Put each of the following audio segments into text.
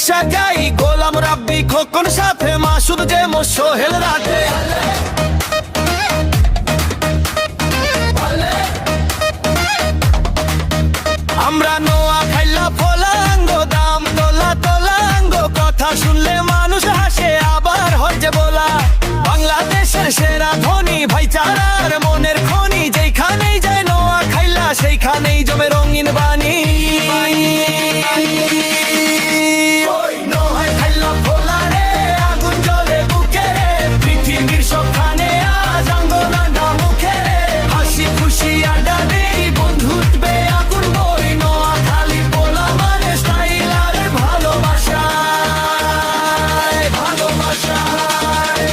বৈশা গাই গোলাম রাব্বি খোকন সাথে মাসুদ যে সোহেল রাতে আমরা নোয়া খাইলা ফলাঙ্গ দাম তোলা তোলাঙ্গ কথা শুনলে মানুষ হাসে আবার হয় যে বলা বাংলাদেশের সেরা ধনী ভাইচারার মনের খনি যেখানেই যায় নোয়া খাইলা সেইখানেই জমে রঙিন বাণী নোয়া খাইলা ফোলা রে আগুন জ্বলে বুকে রে পৃথিবীর সবখানে আজ আঙ্গনাটা মুখে রে হাসি খুশি আড্ডা দেই বন্ধু উঠবে আগুন বই নোয়া খালি পোলা মানে স্টাইল আর ভালোবাসায় ভালোবাসায়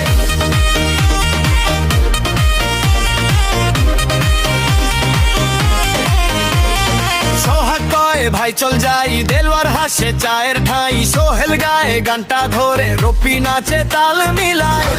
সোহাগ কয় ভাই চল যাই দেলওয়ার হাসে চায়ের ঠাই সোহেল গায়ে গানটা ধরে রপি নাচে তাল মিলায়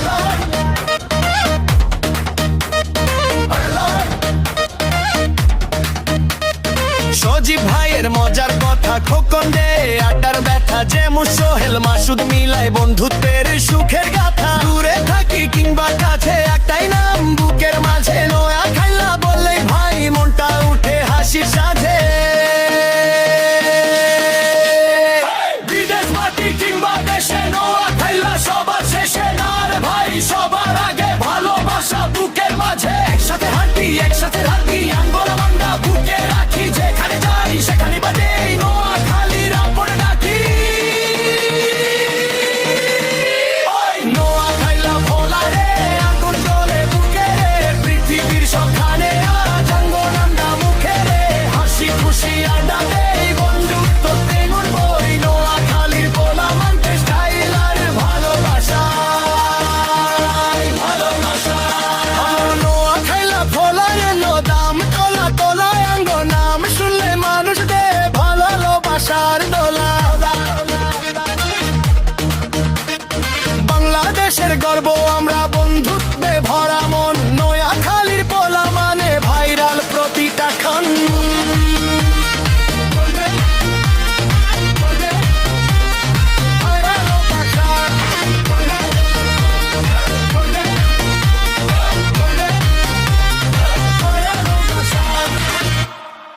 সজীব ভাইয়ের মজার কথা খোকন দে আড্ডার ব্যথা যে সোহেল মাসুদ মিলায় বন্ধুত্বের সুখের গাথা দূরে থাকি কিংবা কাছে একটাই নাম বুকের মাঝে নোয়া খাইলা বললেই ভাই মনটা উঠে হাসির